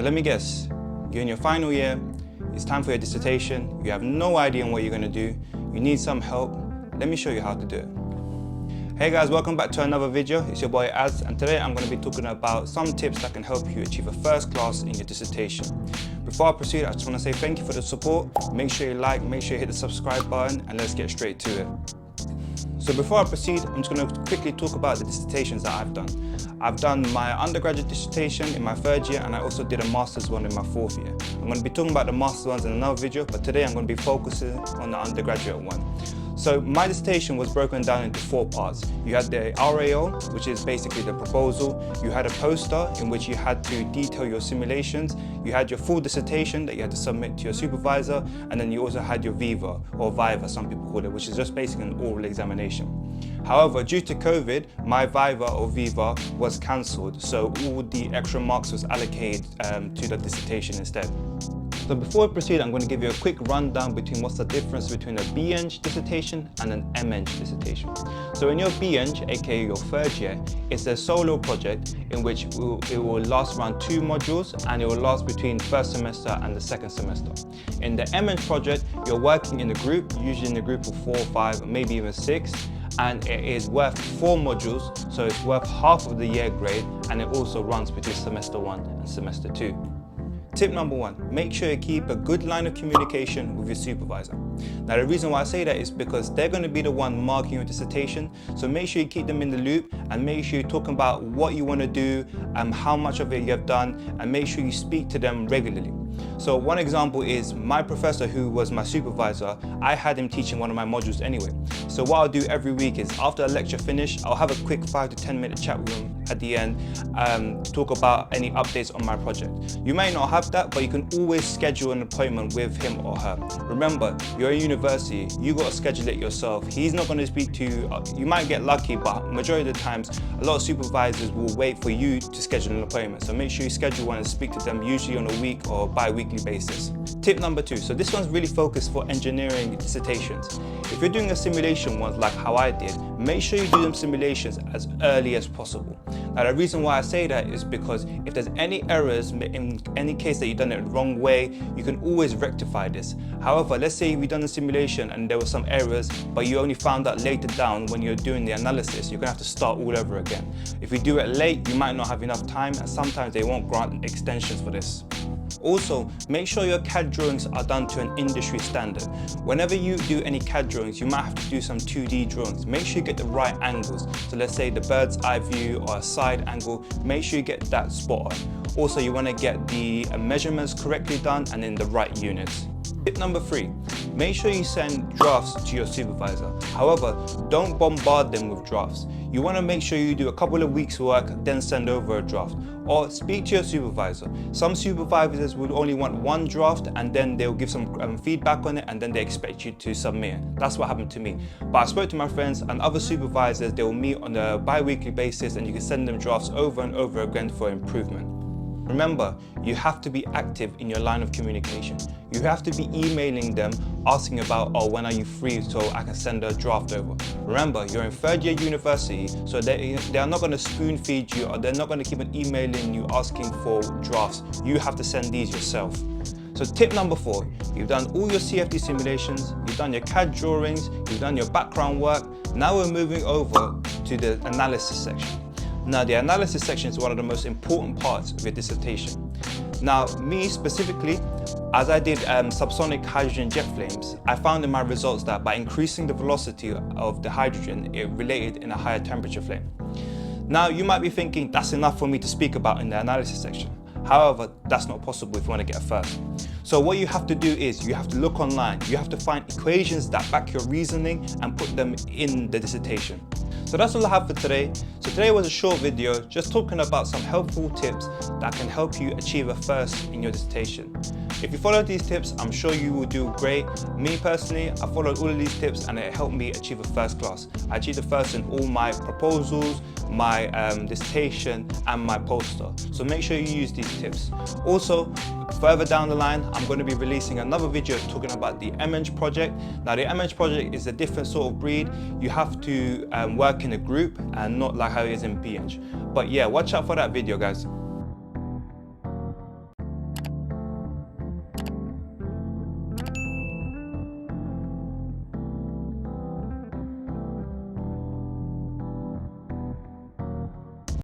let me guess, you're in your final year, it's time for your dissertation, you have no idea on what you're going to do, you need some help, let me show you how to do it. Hey guys, welcome back to another video. It's your boy Az, and today I'm going to be talking about some tips that can help you achieve a first class in your dissertation. Before I proceed, I just want to say thank you for the support. Make sure you like, make sure you hit the subscribe button, and let's get straight to it. So before I proceed, I'm just going to quickly talk about the dissertations that I've done. I've done my undergraduate dissertation in my third year, and I also did a master's one in my fourth year. I'm going to be talking about the master's ones in another video, but today I'm going to be focusing on the undergraduate one. So my dissertation was broken down into 4 parts. You had the RAO, which is basically the proposal. You had a poster in which you had to detail your simulations. You had your full dissertation that you had to submit to your supervisor. And then you also had your Viva, or Viva, some people call it, which is just basically an oral examination. However, due to COVID, my Viva or Viva was cancelled. So all the extra marks was allocated to the dissertation instead. So before we proceed, I'm going to give you a quick rundown between what's the difference between a BEng dissertation and an MEng dissertation. So in your BEng, aka your third year, it's a solo project in which it will last around 2 modules, and it will last between first semester and the second semester. In the MEng project, you're working in a group, usually in a group of 4 or 5, maybe even 6. And it is worth 4 modules, so it's worth half of the year grade, and it also runs between semester 1 and semester 2. Tip number 1, make sure you keep a good line of communication with your supervisor. Now the reason why I say that is because they're going to be the one marking your dissertation, so make sure you keep them in the loop and make sure you're talking about what you want to do and how much of it you have done, and make sure you speak to them regularly. So one example is my professor, who was my supervisor. I had him teaching one of my modules anyway. So what I'll do every week is after a lecture finish, I'll have a quick 5 to 10 minute chat with him at the end, talk about any updates on my project. You may not have that, but you can always schedule an appointment with him or her. Remember, you're a university, you got to schedule it yourself. He's not going to speak to you. You might get lucky, but majority of the times, a lot of supervisors will wait for you to schedule an appointment. So make sure you schedule one and speak to them, usually on a week or bi-weekly basis. Tip number 2, so this one's really focused for engineering dissertations. If you're doing a simulation one like how I did, make sure you do them simulations as early as possible. Now the reason why I say that is because if there's any errors, in any case that you've done it the wrong way, you can always rectify this. However, let's say you've done a simulation and there were some errors, but you only found out later down when you're doing the analysis, you're gonna have to start all over again. If you do it late, you might not have enough time, and sometimes they won't grant extensions for this. Also, make sure your CAD drawings are done to an industry standard. Whenever you do any CAD drawings, you might have to do some 2D drawings. Make sure you get the right angles. So let's say the bird's eye view or a side angle, make sure you get that spot on. Also, you want to get the measurements correctly done and in the right units. Tip number 3, make sure you send drafts to your supervisor. However, don't bombard them with drafts. You want to make sure you do a couple of weeks work, then send over a draft. Or speak to your supervisor. Some supervisors will only want 1 draft, and then they'll give some feedback on it, and then they expect you to submit it. That's what happened to me. But I spoke to my friends and other supervisors. They will meet on a bi-weekly basis, and you can send them drafts over and over again for improvement. Remember, you have to be active in your line of communication. You have to be emailing them, asking about, oh, when are you free so I can send a draft over. Remember, you're in third year university, so they are not going to spoon feed you, or they're not going to keep on emailing you asking for drafts. You have to send these yourself. So tip number 4, you've done all your CFD simulations, you've done your CAD drawings, you've done your background work. Now we're moving over to the analysis section. Now the analysis section is one of the most important parts of your dissertation. Now me specifically, as I did subsonic hydrogen jet flames, I found in my results that by increasing the velocity of the hydrogen, it related in a higher temperature flame. Now you might be thinking that's enough for me to speak about in the analysis section. However, that's not possible if you want to get a first. So what you have to do is you have to look online. You have to find equations that back your reasoning and put them in the dissertation. So that's all I have for today. So today was a short video just talking about some helpful tips that can help you achieve a first in your dissertation. If you follow these tips, I'm sure you will do great. Me personally, I followed all of these tips and it helped me achieve a first class. I achieved a first in all my proposals, my dissertation and my poster. So make sure you use these tips. Also, further down the line, I'm going to be releasing another video talking about the MEng project. Now the MEng project is a different sort of breed. You have to work in a group and not like how it is in BEng. But yeah, watch out for that video, guys.